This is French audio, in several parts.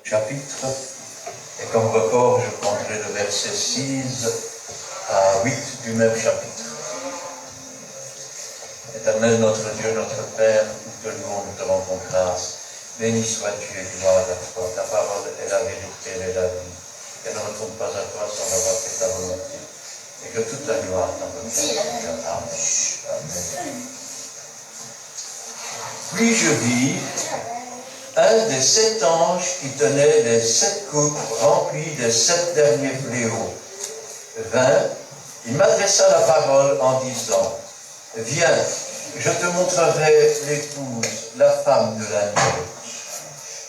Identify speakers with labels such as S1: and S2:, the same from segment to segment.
S1: chapitre. Et comme record, je prendrai le verset 6 à 8 du même chapitre. Éternel, notre Dieu, notre Père, nous te louons, nous te rendons grâce. Béni sois-tu et gloire à toi. Ta parole est la vérité, elle est la vie. Qu'elle ne retourne pas à toi sans avoir fait ta volonté. Et que toute la gloire t'en revienne. Amen. Puis je vis un des 7 anges qui tenait les 7 coupes remplies des 7 derniers fléaux. Il m'adressa la parole en disant, viens, je te montrerai l'épouse, la femme de l'agneau.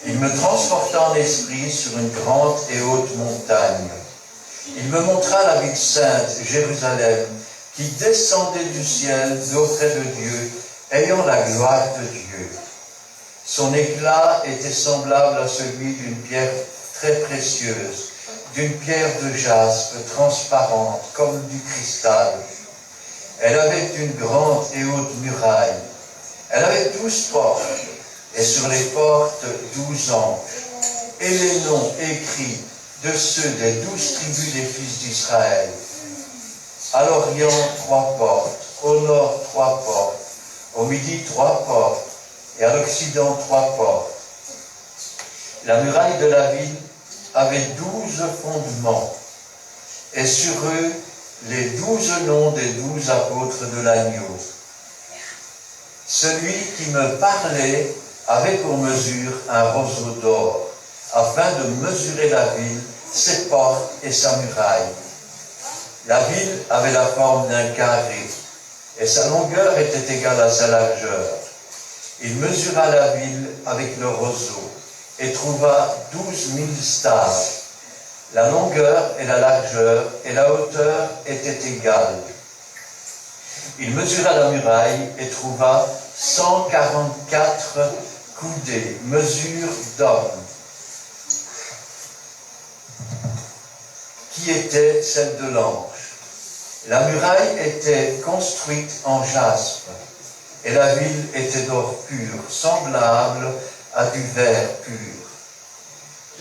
S1: Il me transporta en esprit sur une grande et haute montagne. Il me montra la ville sainte, Jérusalem, qui descendait du ciel d'auprès de Dieu, ayant la gloire de Dieu. Son éclat était semblable à celui d'une pierre très précieuse, d'une pierre de jaspe transparente comme du cristal. Elle avait une grande et haute muraille. Elle avait 12 portes, et sur les portes 12 anges, et les noms écrits de ceux des 12 tribus des fils d'Israël. À l'Orient, 3 portes, au Nord, 3 portes, au Midi, 3 portes, et à l'Occident, 3 portes. La muraille de la ville avait 12 fondements, et sur eux, les 12 noms des 12 apôtres de l'agneau. Celui qui me parlait avait pour mesure un roseau d'or, afin de mesurer la ville, ses portes et sa muraille. La ville avait la forme d'un carré, et sa longueur était égale à sa largeur. Il mesura la ville avec le roseau, et trouva 12 000 stades. La longueur et la largeur et la hauteur étaient égales. Il mesura la muraille et trouva 144 coudées, mesure d'homme, qui était celle de l'ange. La muraille était construite en jaspe, et la ville était d'or pur, semblable à du verre pur.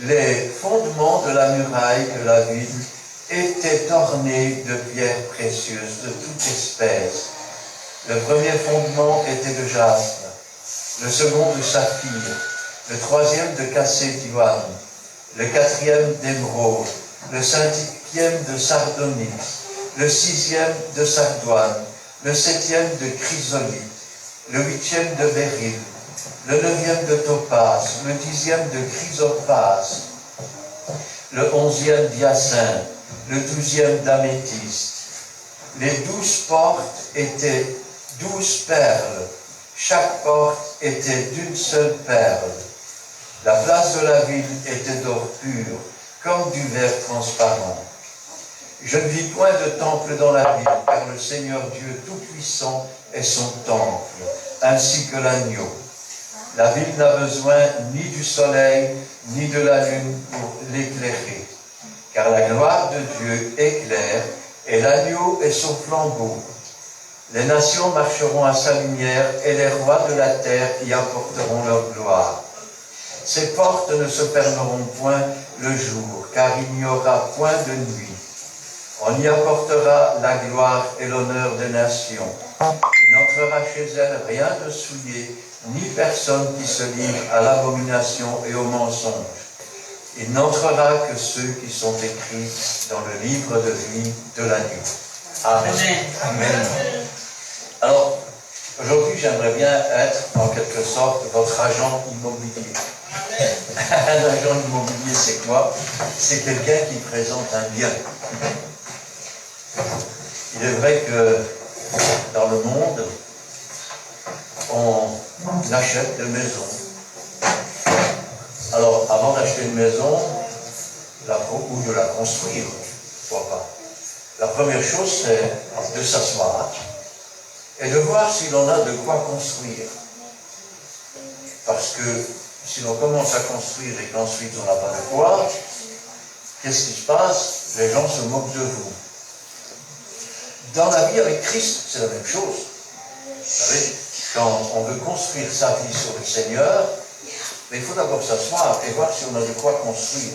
S1: Les fondements de la muraille de la ville étaient ornés de pierres précieuses de toute espèce. Le premier fondement était de jaspe, le second de saphir, le troisième de cassédioine, le quatrième d'émeraude, le cinquième de sardonyx, le sixième de sardoine, le septième de chrysolite, le huitième de béryl, le 9e de topaze, le 10e de chrysopase, le 11e d'hyacinthe, le 12e d'améthyste. Les 12 portes étaient 12 perles, chaque porte était d'une seule perle. La place de la ville était d'or pur, comme du verre transparent. Je ne vis point de temple dans la ville, car le Seigneur Dieu Tout-Puissant est son temple, ainsi que l'agneau. La ville n'a besoin ni du soleil, ni de la lune pour l'éclairer, car la gloire de Dieu éclaire, et l'agneau est son flambeau. Les nations marcheront à sa lumière, et les rois de la terre y apporteront leur gloire. Ses portes ne se fermeront point le jour, car il n'y aura point de nuit. On y apportera la gloire et l'honneur des nations. Il n'entrera chez elle rien de souillé, ni personne qui se livre à l'abomination et au mensonge. Il n'entrera que ceux qui sont écrits dans le livre de vie de l'agneau. Amen. Amen. Alors, aujourd'hui, j'aimerais bien être, en quelque sorte, votre agent immobilier. Un agent immobilier, c'est quoi? C'est quelqu'un qui présente un bien. Il est vrai que dans le monde, on achète des maisons. Alors, avant d'acheter une maison, ou de la construire, pourquoi pas, la première chose, c'est de s'asseoir et de voir si l'on a de quoi construire. Parce que si l'on commence à construire et qu'ensuite on n'a pas de quoi, qu'est-ce qui se passe? Les gens se moquent de vous. Dans la vie avec Christ, c'est la même chose. Vous savez, quand on veut construire sa vie sur le Seigneur, Mais il faut d'abord s'asseoir et voir si on a de quoi construire.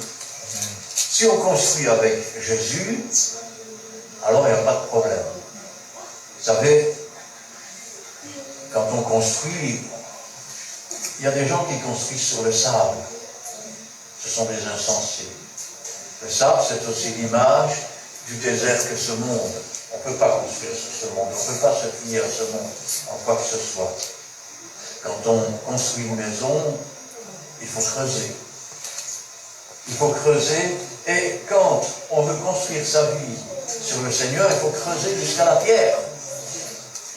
S1: Si on construit avec Jésus, alors il n'y a pas de problème. Vous savez, quand on construit, il y a des gens qui construisent sur le sable. Ce sont des insensés. Le sable, c'est aussi l'image du désert que ce monde. On ne peut pas construire sur ce monde, on ne peut pas se fier à ce monde, en quoi que ce soit. Quand on construit une maison, il faut creuser. Il faut creuser, et quand on veut construire sa vie sur le Seigneur, il faut creuser jusqu'à la pierre.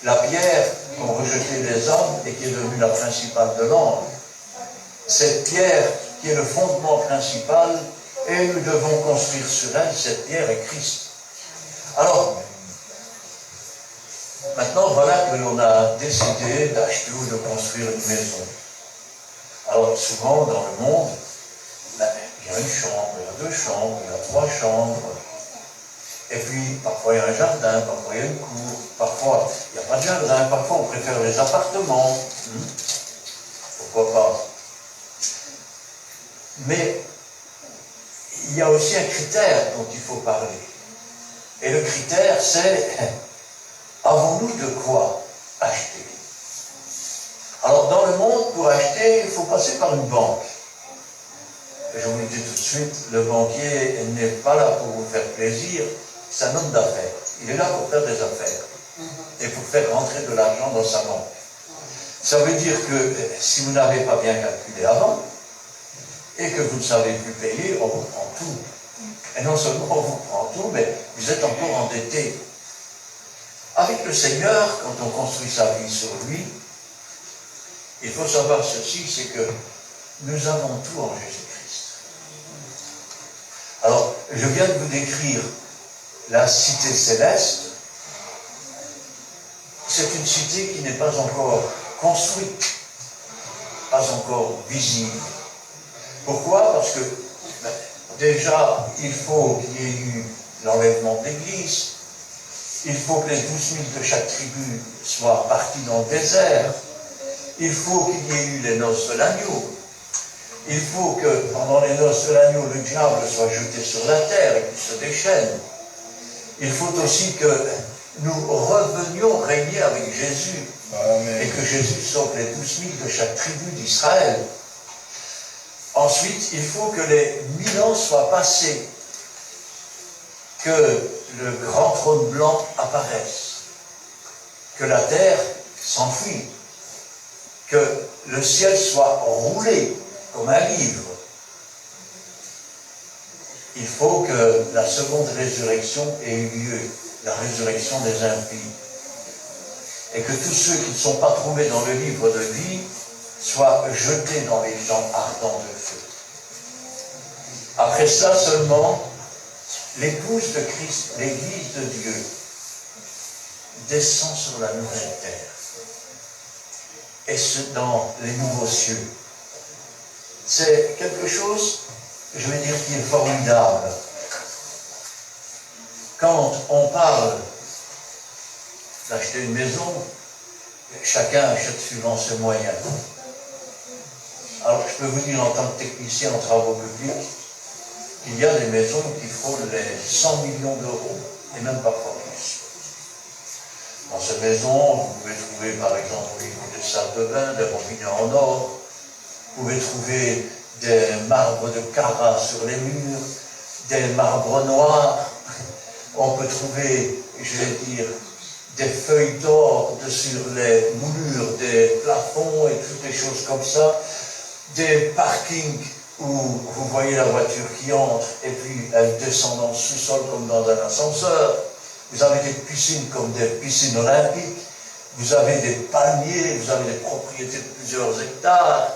S1: La pierre qu'ont rejetée les hommes et qui est devenue la principale de l'ange. Cette pierre qui est le fondement principal, et nous devons construire sur elle, cette pierre est Christ. Alors, maintenant, voilà que l'on a décidé d'acheter ou de construire une maison. Alors, souvent, dans le monde, il y a une chambre, il y a deux chambres, il y a trois chambres. Et puis, parfois, il y a un jardin, parfois, il y a une cour. Parfois, il n'y a pas de jardin. Parfois, on préfère les appartements. Pourquoi pas? Mais, il y a aussi un critère dont il faut parler. Et le critère, c'est, avons-nous de quoi acheter? Alors, dans le monde, pour acheter, il faut passer par une banque. Et je vous le dis tout de suite, le banquier n'est pas là pour vous faire plaisir, c'est un homme d'affaires. Il est là pour faire des affaires et pour faire rentrer de l'argent dans sa banque. Ça veut dire que si vous n'avez pas bien calculé avant et que vous ne savez plus payer, on vous prend tout. Et non seulement on vous prend tout, mais vous êtes encore endetté. Avec le Seigneur, quand on construit sa vie sur lui, il faut savoir ceci, c'est que nous avons tout en Jésus-Christ. Alors, je viens de vous décrire la cité céleste. C'est une cité qui n'est pas encore construite, pas encore visible. Pourquoi? Parce que déjà, il faut qu'il y ait eu l'enlèvement de l'Église, il faut que les 12 000 de chaque tribu soient partis dans le désert, il faut qu'il y ait eu les noces de l'agneau, il faut que pendant les noces de l'agneau, le diable soit jeté sur la terre et qu'il se déchaîne. Il faut aussi que nous revenions régner avec Jésus. Amen. Et que Jésus sauve les 12 000 de chaque tribu d'Israël. Ensuite, il faut que les 1000 ans soient passés, que le grand trône blanc apparaisse, que la terre s'enfuit, que le ciel soit roulé comme un livre. Il faut que la seconde résurrection ait eu lieu, la résurrection des impies. Et que tous ceux qui ne sont pas trouvés dans le livre de vie soient jetés dans les champs ardents de feu. Après cela seulement, l'épouse de Christ, l'Église de Dieu, descend sur la nouvelle terre. Et dans les nouveaux cieux. C'est quelque chose, je vais dire, qui est formidable. Quand on parle d'acheter une maison, chacun achète suivant ses moyens. Alors, je peux vous dire en tant que technicien en travaux publics, qu'il y a des maisons qui frôlent les 100 millions d'euros, et même parfois plus. Dans ces maisons, vous pouvez trouver par exemple au niveau des salles de bain, des robinets en or, vous pouvez trouver des marbres de Carrare sur les murs, des marbres noirs, on peut trouver, je vais dire, des feuilles d'or sur les moulures des plafonds et toutes les choses comme ça, des parkings où vous voyez la voiture qui entre et puis elle descend dans le sous-sol comme dans un ascenseur. Vous avez des piscines comme des piscines olympiques, vous avez des palmiers, vous avez des propriétés de plusieurs hectares.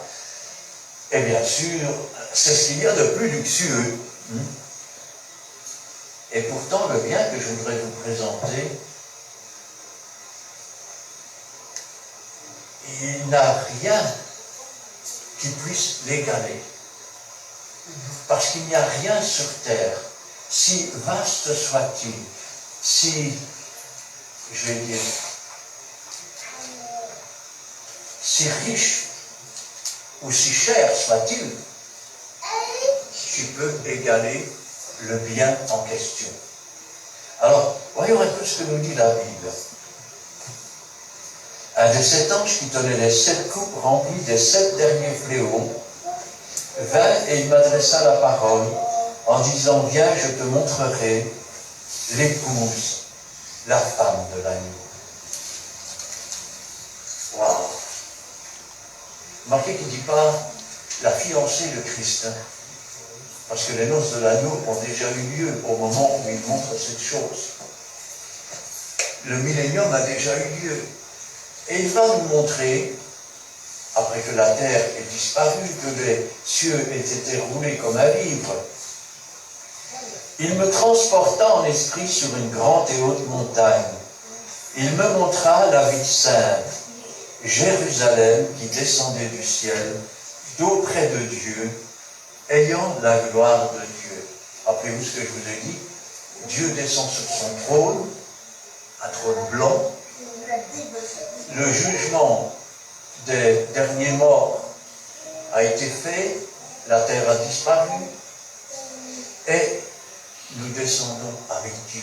S1: Et bien sûr, c'est ce qu'il y a de plus luxueux. Et pourtant, le bien que je voudrais vous présenter, il n'a rien qui puisse l'égaler. Parce qu'il n'y a rien sur terre, si vaste soit-il, si, je vais dire, si riche aussi cher soit-il, qui peut égaler le bien en question. Alors, voyons un peu ce que nous dit la Bible. Un de sept anges qui tenait les 7 coupes remplies des 7 derniers fléaux vint et il m'adressa la parole en disant, viens, je te montrerai l'épouse, la femme de l'agneau. Waouh! Remarquez qu'il ne dit pas la fiancée de Christ, hein, parce que les noces de l'agneau ont déjà eu lieu au moment où il montre cette chose. Le millénium a déjà eu lieu. Et il va nous montrer, après que la terre ait disparu, que les cieux aient été roulés comme un livre, il me transporta en esprit sur une grande et haute montagne. Il me montra la ville sainte, Jérusalem, qui descendait du ciel, d'auprès de Dieu, ayant la gloire de Dieu. Rappelez-vous ce que je vous ai dit. Dieu descend sur son trône, un trône blanc. Le jugement des derniers morts a été fait, la terre a disparu, et nous descendons avec Dieu,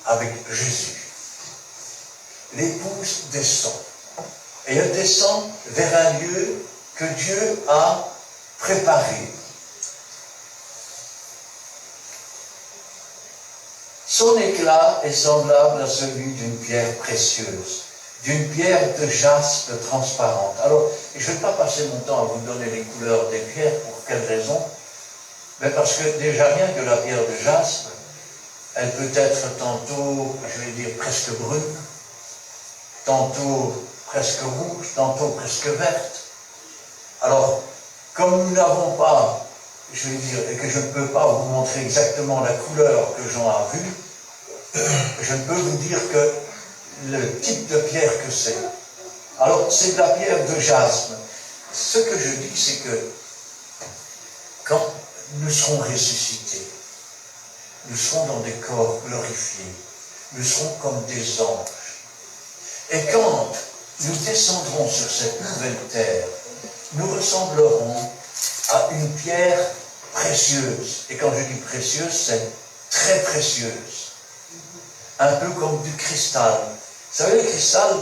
S1: avec Jésus. L'épouse descend, et elle descend vers un lieu que Dieu a préparé. Son éclat est semblable à celui d'une pierre précieuse, d'une pierre de jaspe transparente. Alors, je ne vais pas passer mon temps à vous donner les couleurs des pierres, pour quelle raison? Mais parce que déjà rien que la pierre de jaspe, elle peut être tantôt, je vais dire, presque brune, tantôt presque rouge, tantôt presque verte. Alors, comme nous n'avons pas, je vais dire, et que je ne peux pas vous montrer exactement la couleur que Jean a vue, je ne peux vous dire que le type de pierre que c'est. Alors, c'est de la pierre de jaspe. Ce que je dis, c'est que quand nous serons ressuscités, nous serons dans des corps glorifiés, nous serons comme des anges. Et quand nous descendrons sur cette nouvelle terre, nous ressemblerons à une pierre précieuse. Et quand je dis précieuse, c'est très précieuse. Un peu comme du cristal. Vous savez, le cristal,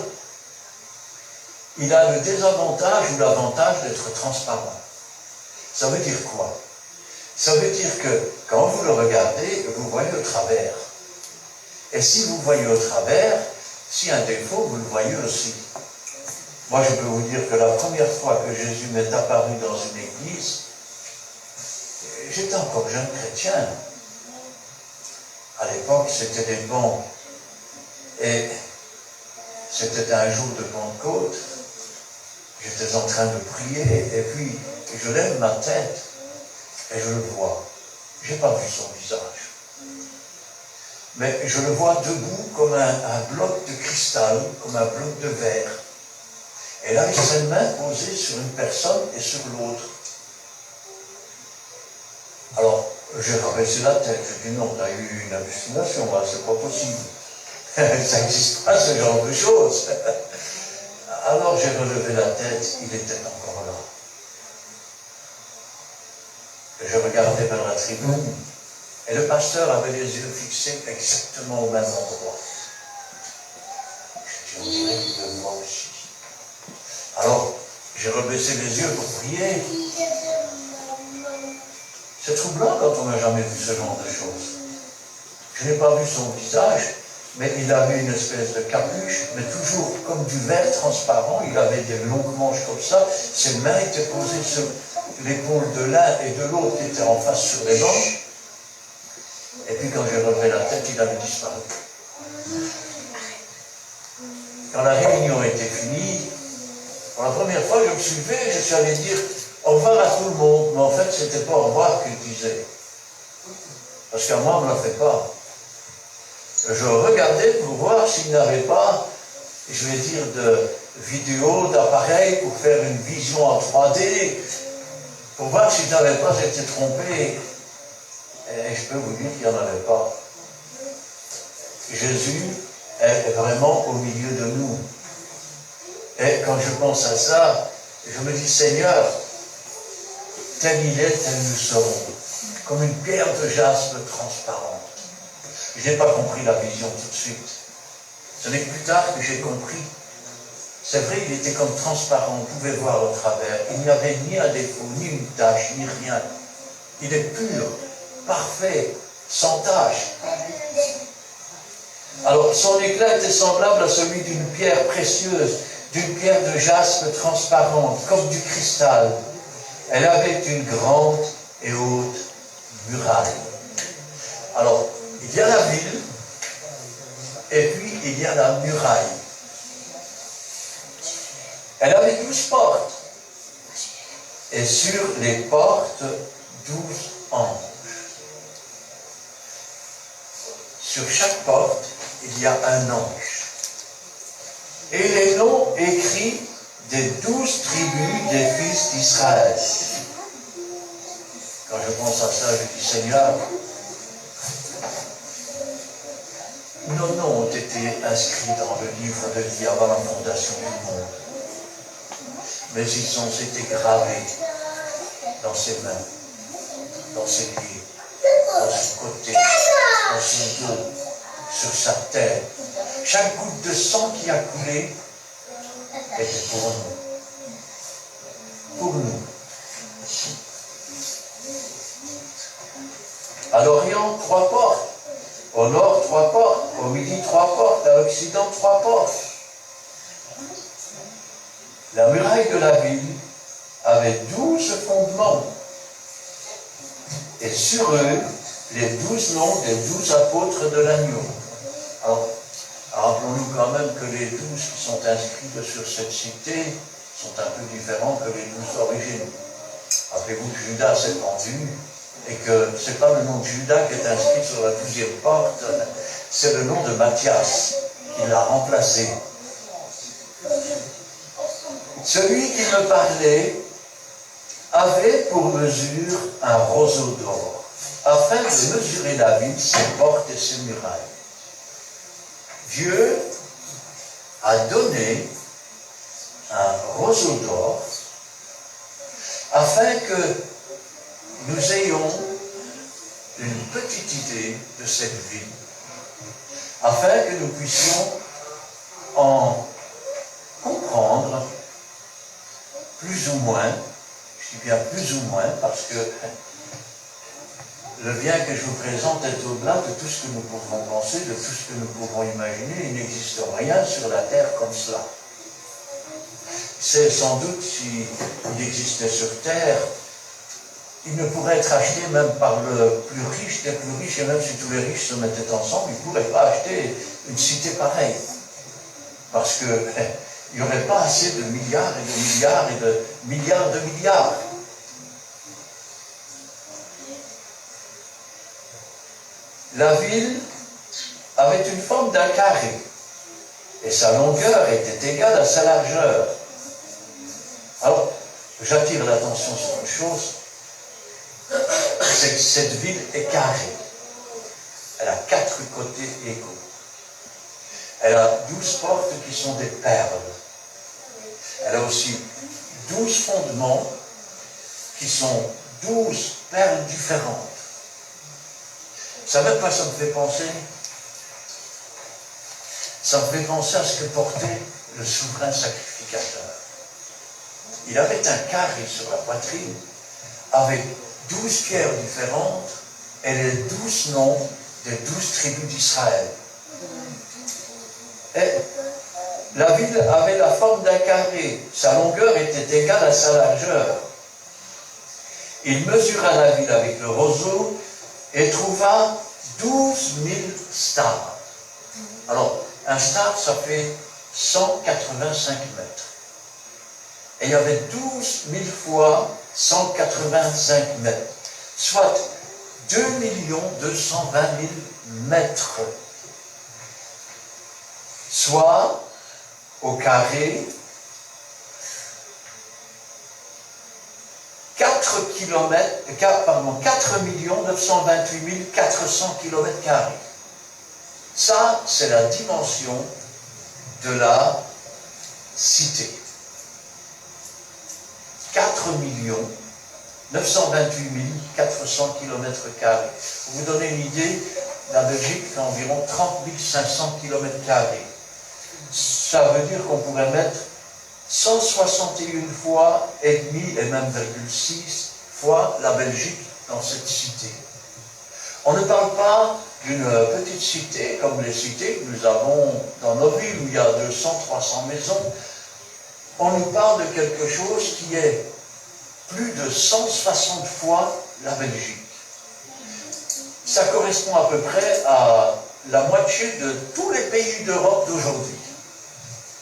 S1: il a le désavantage ou l'avantage d'être transparent. Ça veut dire quoi? Ça veut dire que quand vous le regardez, vous voyez au travers. Et si vous voyez au travers, s'il y a un défaut, vous le voyez aussi. Moi, je peux vous dire que la première fois que Jésus m'est apparu dans une église, j'étais encore jeune chrétien. À l'époque, c'était des bancs. Et c'était un jour de Pentecôte. J'étais en train de prier, et puis je lève ma tête, et je le vois. Je n'ai pas vu son visage. Mais je le vois debout comme un bloc de cristal, comme un bloc de verre. Et là, il a ses mains posées sur une personne et sur l'autre. Alors, j'ai rabaissé la tête. J'ai dit non, tu as eu une hallucination, là, c'est pas possible. Ça n'existe pas, ce genre de choses. Alors, j'ai relevé la tête, il était encore là. Je regardais vers la tribune, et le pasteur avait les yeux fixés exactement au même endroit. Je dis, on dirait qu'il veut moi aussi. Alors, j'ai rebaissé les yeux pour prier. C'est troublant quand on n'a jamais vu ce genre de choses. Je n'ai pas vu son visage, mais il avait une espèce de capuche, mais toujours comme du verre transparent. Il avait des longues manches comme ça. Ses mains étaient posées sur l'épaule de l'un et de l'autre qui étaient en face sur les bancs. Et puis quand j'ai relevé la tête, il avait disparu. Quand la réunion était finie, pour la première fois, je me suis levé, je suis allé dire au revoir à tout le monde. Mais en fait, ce n'était pas au revoir qu'il disait. Parce qu'à moi, on ne me l'a fait pas. Je regardais pour voir s'il n'avait pas, je vais dire, de vidéos, d'appareils pour faire une vision en 3D, pour voir s'il n'avait pas été trompé. Et je peux vous dire qu'il n'y en avait pas. Jésus est vraiment au milieu de nous. Et quand je pense à ça, Et je me dis, Seigneur, tel il est, tel nous sommes, comme une pierre de jaspe transparente. Je n'ai pas compris la vision tout de suite. Ce n'est que plus tard que j'ai compris. C'est vrai, il était comme transparent, on pouvait voir au travers. Il n'y avait ni un défaut, ni une tache, ni rien. Il est pur, parfait, sans tache. Alors, son éclat était semblable à celui d'une pierre précieuse, d'une pierre de jaspe transparente, comme du cristal. Elle avait une grande et haute muraille. Alors, il y a la ville, et puis il y a la muraille. Elle avait 12 portes. Et sur les portes, 12 anges. Sur chaque porte, il y a un ange. Et les noms écrits des 12 tribus des fils d'Israël. Quand je pense à ça, je dis, Seigneur, nos noms ont été inscrits dans le livre de vie avant la fondation du monde. Mais ils ont été gravés dans ses mains, dans ses pieds, dans son côté, dans son dos, sur sa tête. Chaque goutte de sang qui a coulé était pour nous. Pour nous. À l'Orient, 3 portes. Au nord, 3 portes. Au midi, 3 portes. À l'Occident, 3 portes. La muraille de la ville avait 12 fondements. Et sur eux, les 12 noms des 12 apôtres de l'agneau. Alors, rappelons-nous quand même que les 12 qui sont inscrits sur cette cité sont un peu différents que les 12 originaux. Rappelez-vous que Judas s'est pendu et que ce n'est pas le nom de Judas qui est inscrit sur la 12e porte, c'est le nom de Matthias qui l'a remplacé. Celui qui me parlait avait pour mesure un roseau d'or, afin de mesurer la ville, ses portes et ses murailles. Dieu a donné un roseau d'or afin que nous ayons une petite idée de cette ville, afin que nous puissions en comprendre plus ou moins, je dis bien plus ou moins, parce que le bien que je vous présente est au-delà de tout ce que nous pouvons penser, de tout ce que nous pouvons imaginer. Il n'existe rien sur la terre comme cela. C'est sans doute, s'il existait sur terre, il ne pourrait être acheté même par le plus riche des plus riches, et même si tous les riches se mettaient ensemble, ils ne pourraient pas acheter une cité pareille. Parce que il n'y aurait pas assez de milliards et de milliards et de milliards de milliards. La ville avait une forme d'un carré, et sa longueur était égale à sa largeur. Alors, j'attire l'attention sur une chose, c'est que cette ville est carrée. Elle a 4 côtés égaux. Elle a 12 portes qui sont des perles. Elle a aussi 12 fondements qui sont 12 perles différentes. Vous savez à quoi ça me fait penser? Ça me fait penser à ce que portait le souverain sacrificateur. Il avait un carré sur la poitrine avec 12 pierres différentes et les 12 noms des 12 tribus d'Israël. Et la ville avait la forme d'un carré. Sa longueur était égale à sa largeur. Il mesura la ville avec le roseau et trouva 12 000 stades. Alors, un stade, ça fait 185 mètres. Et il y avait 12 000 fois 185 mètres, soit 2 220 000 mètres. Soit, au carré, 4 928 400 km². Ça, c'est la dimension de la cité. 4 928 400 km². Pour vous donner une idée, la Belgique fait environ 30 500 km². Ça veut dire qu'on pourrait mettre 161 fois et demi et même 6 fois la Belgique dans cette cité. On ne parle pas d'une petite cité comme les cités que nous avons dans nos villes où il y a 200, 300 maisons. On nous parle de quelque chose qui est plus de 160 fois la Belgique. Ça correspond à peu près à la moitié de tous les pays d'Europe d'aujourd'hui.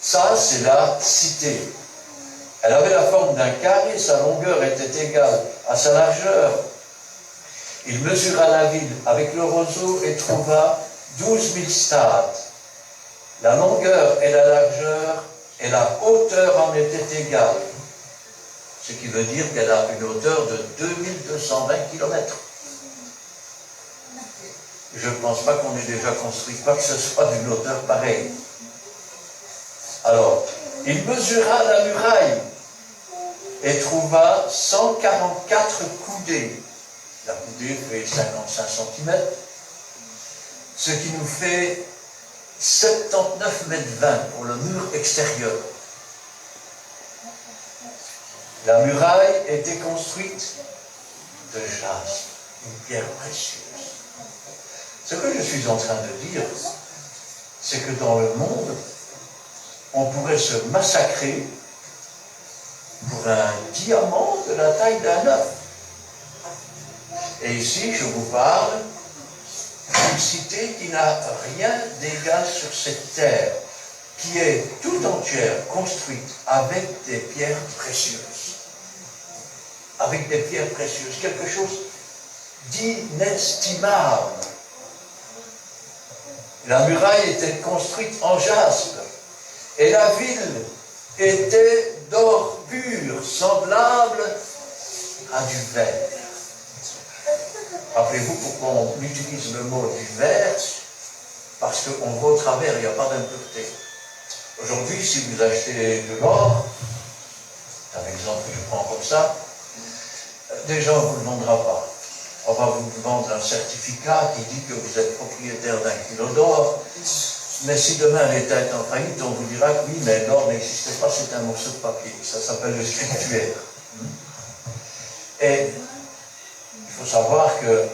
S1: Ça, c'est la cité. Elle avait la forme d'un carré, sa longueur était égale à sa largeur. Il mesura la ville avec le roseau et trouva 12 000 stades. La longueur et la largeur et la hauteur en étaient égales. Ce qui veut dire qu'elle a une hauteur de 2220 km. Je ne pense pas qu'on ait déjà construit quoi que ce soit d'une hauteur pareille. Alors, il mesura la muraille et trouva 144 coudées. La coudée fait 55 cm, ce qui nous fait 79,20 m pour le mur extérieur. La muraille était construite de jaspe, une pierre précieuse. Ce que je suis en train de dire, c'est que dans le monde, on pourrait se massacrer pour un diamant de la taille d'un œuf. Et ici, je vous parle d'une cité qui n'a rien d'égal sur cette terre, qui est tout entière construite avec des pierres précieuses. Avec des pierres précieuses, quelque chose d'inestimable. La muraille était construite en jaspe, et la ville était d'or pur, semblable à du verre. Rappelez-vous pourquoi on utilise le mot du verre, parce qu'on voit au travers, il n'y a pas d'impureté. Aujourd'hui, si vous achetez de l'or, c'est un exemple que je prends comme ça, déjà on ne vous le vendra pas. On va vous vendre un certificat qui dit que vous êtes propriétaire d'un kilo d'or, mais si demain l'État est en faillite, on vous dira que oui, mais l'or n'existait pas, c'est un morceau de papier. Ça s'appelle le scriptuaire. Et il faut savoir que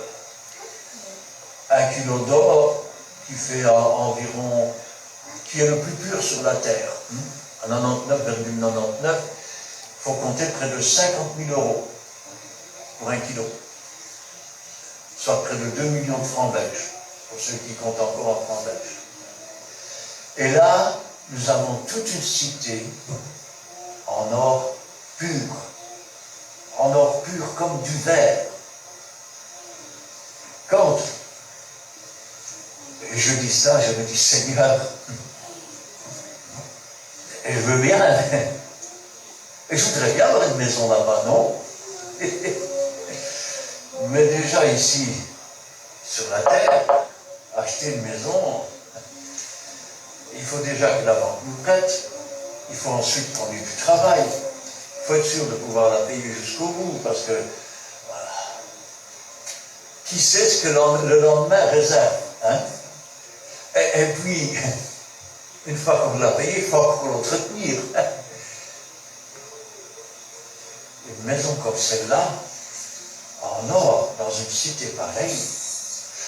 S1: un kilo d'or qui fait environ, qui est le plus pur sur la terre, à 99,99, il faut compter près de 50 000 € pour un kilo. Soit près de 2 millions de francs belges, pour ceux qui comptent encore en francs belges. Et là, nous avons toute une cité en or pur comme du verre. Quand je dis ça, je me dis, Seigneur, et je veux bien, et je voudrais bien avoir une maison là-bas, non? Mais déjà ici, sur la terre, acheter une maison, il faut déjà que la banque nous prête, il faut ensuite qu'on ait du travail, il faut être sûr de pouvoir la payer jusqu'au bout, parce que, voilà, qui sait ce que le lendemain réserve, hein? Et puis, une fois qu'on l'a payé, il faut encore l'entretenir. Une maison comme celle-là, en or, dans une cité pareille,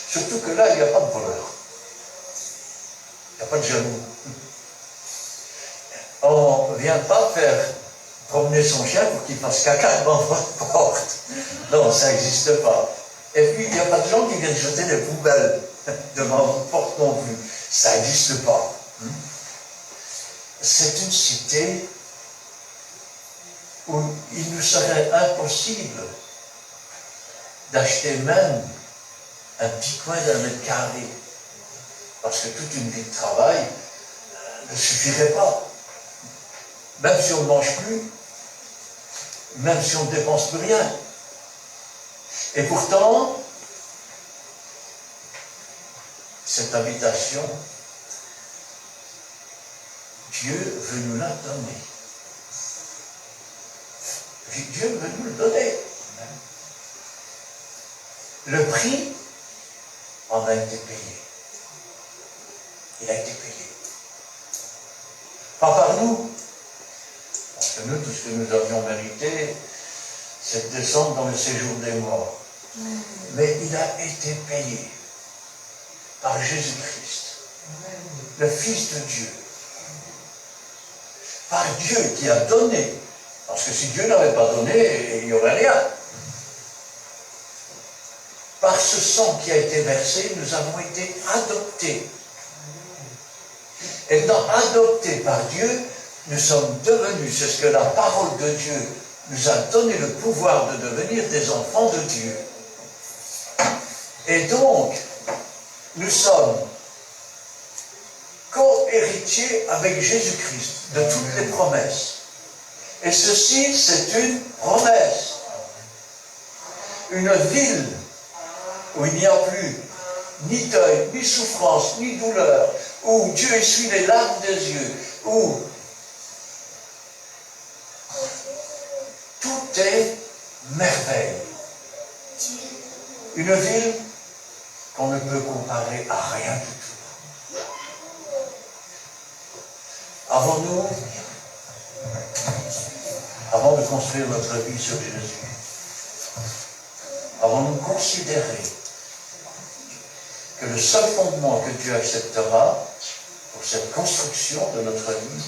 S1: surtout que là, il n'y a pas de voleur. Il n'y a pas de jaloux. On ne vient pas faire promener son chien pour qu'il fasse caca devant votre porte. Non, ça n'existe pas. Et puis, il n'y a pas de gens qui viennent jeter des poubelles devant votre porte non plus. Ça n'existe pas. C'est une cité où il nous serait impossible d'acheter même un petit coin d'un mètre carré, parce que toute une vie de travail ne suffirait pas. Même si on ne mange plus, même si on ne dépense plus rien. Et pourtant, cette habitation, Dieu veut nous la donner. Dieu veut nous le donner. Le prix en a été payé. Il a été payé. Pas par nous. Parce que nous, tout ce que nous avions mérité, c'est de descendre dans le séjour des morts. Mais il a été payé par Jésus-Christ, le Fils de Dieu. Par Dieu qui a donné. Parce que si Dieu n'avait pas donné, il n'y aurait rien. Par ce sang qui a été versé, nous avons été adoptés. Étant adoptés par Dieu, nous sommes devenus, c'est ce que la parole de Dieu nous a donné le pouvoir de devenir des enfants de Dieu. Et donc, nous sommes co-héritiers avec Jésus-Christ de toutes les promesses. Et ceci, c'est une promesse. Une ville où il n'y a plus ni deuil, ni souffrance, ni douleur, où Dieu essuie les larmes des yeux, où tout est merveille. Une ville qu'on ne peut comparer à rien du tout. Avons-nous, avant de construire notre vie sur Jésus, avons-nous considéré que le seul fondement que Dieu acceptera pour cette construction de notre vie,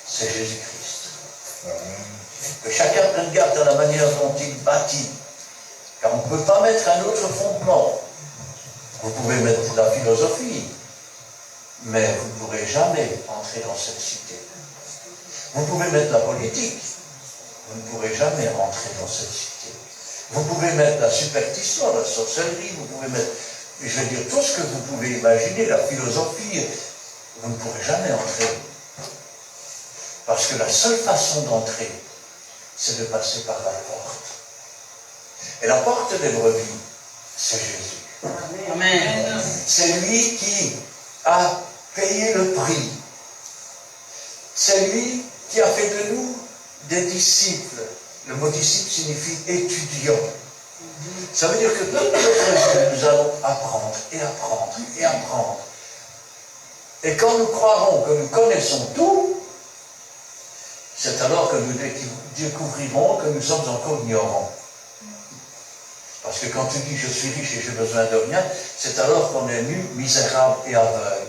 S1: c'est Jésus-Christ. Que chacun prenne garde à la manière dont il bâtit, car on ne peut pas mettre un autre fondement. Vous pouvez mettre la philosophie, mais vous ne pourrez jamais entrer dans cette cité. Vous pouvez mettre la politique, vous ne pourrez jamais entrer dans cette cité. Vous pouvez mettre la superstition, la sorcellerie, vous pouvez mettre, je veux dire, tout ce que vous pouvez imaginer, la philosophie, vous ne pourrez jamais entrer. Parce que la seule façon d'entrer, c'est de passer par la porte. Et la porte des brebis, c'est Jésus.
S2: Amen.
S1: C'est lui qui a payé le prix. C'est lui qui a fait de nous des disciples. Le mot disciple signifie étudiant. Ça veut dire que toute notre vie, nous allons apprendre et apprendre et apprendre. Et quand nous croirons que nous connaissons tout, c'est alors que nous découvrirons que nous sommes encore ignorants. Parce que quand tu dis je suis riche et j'ai besoin de rien, c'est alors qu'on est nu, misérable et aveugle.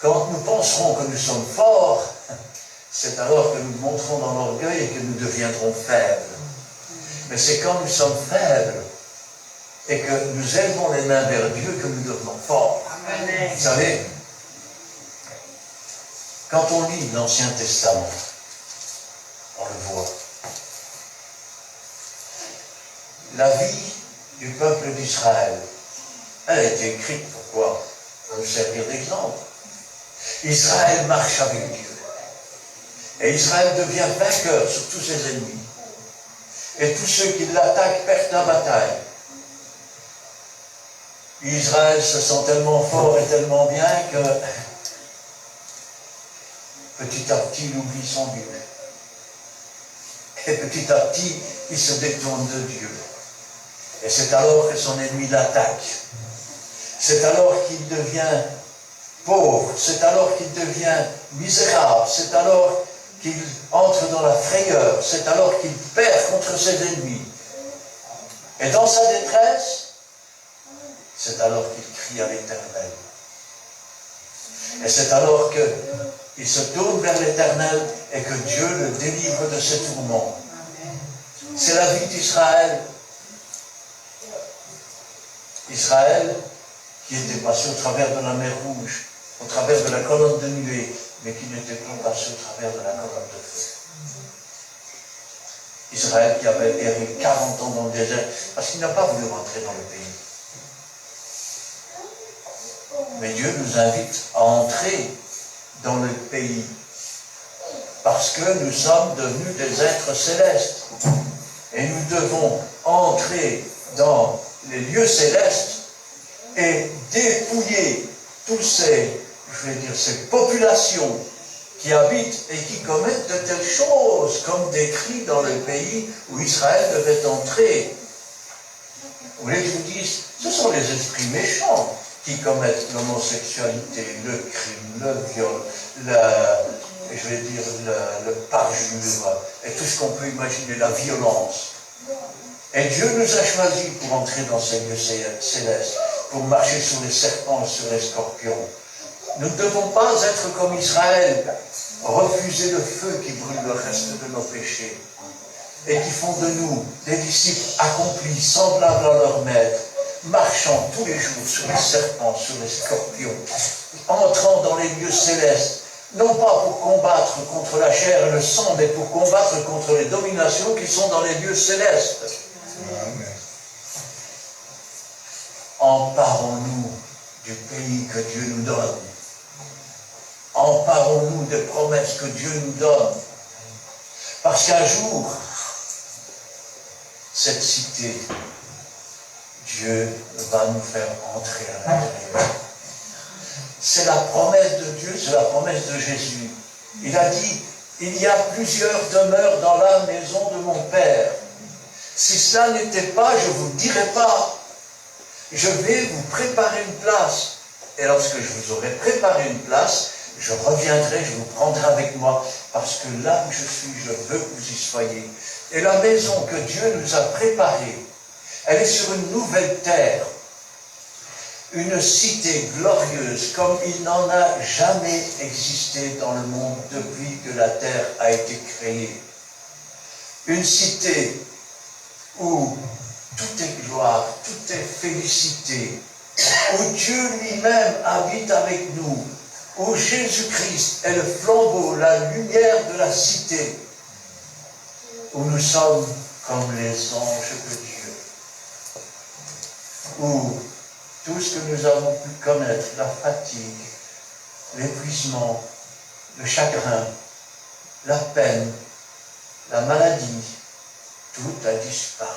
S1: Quand nous penserons que nous sommes forts, c'est alors que nous monterons dans l'orgueil et que nous deviendrons faibles. Mais c'est quand nous sommes faibles et que nous élevons les mains vers Dieu que nous devenons forts.
S2: Amen.
S1: Vous savez, quand on lit l'Ancien Testament, on le voit. La vie du peuple d'Israël, elle a été écrite, pourquoi? Pour nous servir d'exemple. Israël marche avec Dieu. Et Israël devient vainqueur sur tous ses ennemis. Et tous ceux qui l'attaquent perdent la bataille. Israël se sent tellement fort et tellement bien que petit à petit il oublie son Dieu. Et petit à petit il se détourne de Dieu. Et c'est alors que son ennemi l'attaque. C'est alors qu'il devient pauvre. C'est alors qu'il devient misérable. C'est alors qu'il entre dans la frayeur. C'est alors qu'il perd contre ses ennemis. Et dans sa détresse, c'est alors qu'il crie à l'Éternel. Et c'est alors qu'il se tourne vers l'Éternel et que Dieu le délivre de ses tourments. C'est la vie d'Israël. Israël qui était passé au travers de la mer Rouge, au travers de la colonne de nuée, mais qui n'était pas passé au travers de la colonne de feu. Israël qui avait erré 40 ans dans le désert, parce qu'il n'a pas voulu rentrer dans le pays. Mais Dieu nous invite à entrer dans le pays, parce que nous sommes devenus des êtres célestes. Et nous devons entrer dans les lieux célestes et dépouiller tous ces populations qui habitent et qui commettent de telles choses, comme décrit dans le pays où Israël devait entrer. Vous voulez que je vous dise, ce sont les esprits méchants qui commettent l'homosexualité, le crime, le viol, le parjure, et tout ce qu'on peut imaginer, la violence. Et Dieu nous a choisis pour entrer dans ces lieux célestes, pour marcher sur les serpents et sur les scorpions. Nous ne devons pas être comme Israël, refuser le feu qui brûle le reste de nos péchés, et qui font de nous des disciples accomplis, semblables à leur maître, marchant tous les jours sur les serpents, sur les scorpions, entrant dans les lieux célestes, non pas pour combattre contre la chair et le sang, mais pour combattre contre les dominations qui sont dans les lieux célestes. Amen. Emparons-nous du pays que Dieu nous donne. Emparons-nous des promesses que Dieu nous donne. Parce qu'un jour, cette cité, Dieu va nous faire entrer à l'intérieur. C'est la promesse de Dieu, c'est la promesse de Jésus. Il a dit, il y a plusieurs demeures dans la maison de mon Père. Si cela n'était pas, je ne vous dirais pas. Je vais vous préparer une place. Et lorsque je vous aurai préparé une place, je reviendrai, je vous prendrai avec moi. Parce que là où je suis, je veux que vous y soyez. Et la maison que Dieu nous a préparée, elle est sur une nouvelle terre. Une cité glorieuse comme il n'en a jamais existé dans le monde depuis que la terre a été créée. Une cité où tout est gloire, tout est félicité, où Dieu lui-même habite avec nous, où Jésus-Christ est le flambeau, la lumière de la cité, où nous sommes comme les anges de Dieu, où tout ce que nous avons pu connaître, la fatigue, l'épuisement, le chagrin, la peine, la maladie, tout a disparu.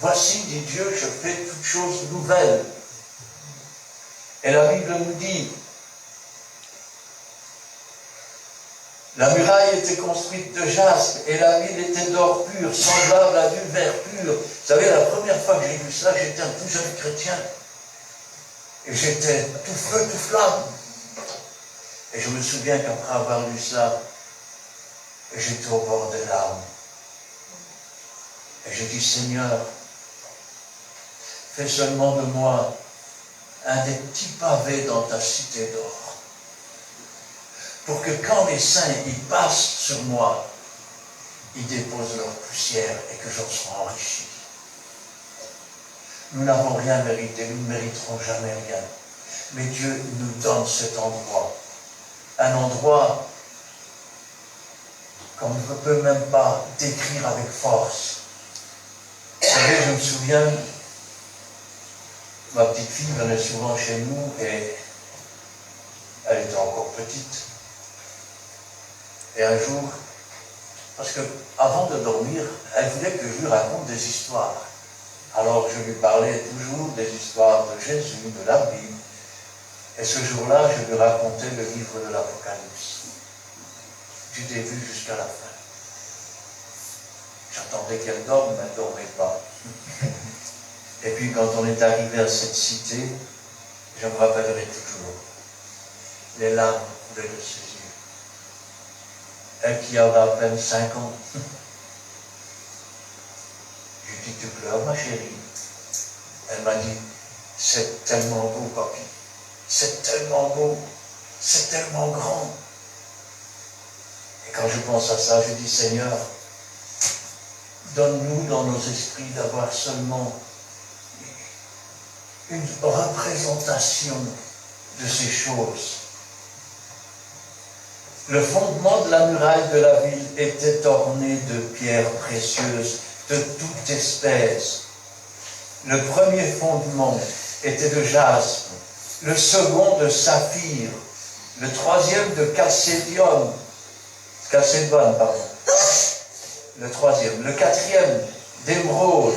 S1: Voici, dit Dieu, je fais toutes choses nouvelles. Et la Bible nous dit, la muraille était construite de jaspe et la ville était d'or pur, semblable à du verre pur. Vous savez, la première fois que j'ai lu ça, j'étais un tout jeune chrétien. Et j'étais tout feu, tout flamme. Et je me souviens qu'après avoir lu ça, j'étais au bord des larmes. Et je dis, Seigneur, fais seulement de moi un des petits pavés dans ta cité d'or. Pour que quand les saints y passent sur moi, ils déposent leur poussière et que j'en sois enrichi. Nous n'avons rien mérité, nous ne mériterons jamais rien. Mais Dieu nous donne cet endroit. Un endroit qu'on ne peut même pas décrire avec force. Vous savez, je me souviens, ma petite fille venait souvent chez nous et elle était encore petite. Et un jour, parce qu'avant de dormir, elle voulait que je lui raconte des histoires. Alors je lui parlais toujours des histoires de Jésus, de la Bible. Et ce jour-là, je lui racontais le livre de l'Apocalypse. Du début jusqu'à la fin. J'attendais qu'elle dorme, mais elle ne dormait pas. Et puis quand on est arrivé à cette cité, je me rappellerai toujours les larmes coulaient de ses yeux. Elle qui avait à peine 5 ans. Je lui ai dit, tu pleures, ma chérie? Elle m'a dit, c'est tellement beau, papy. C'est tellement beau. C'est tellement grand. Et quand je pense à ça, je dis, Seigneur, donne-nous dans nos esprits d'avoir seulement une représentation de ces choses. Le fondement de la muraille de la ville était orné de pierres précieuses, de toute espèce. Le premier fondement était de jaspe, le second de saphir, le troisième de chalcédone, le troisième, le quatrième d'émeraude,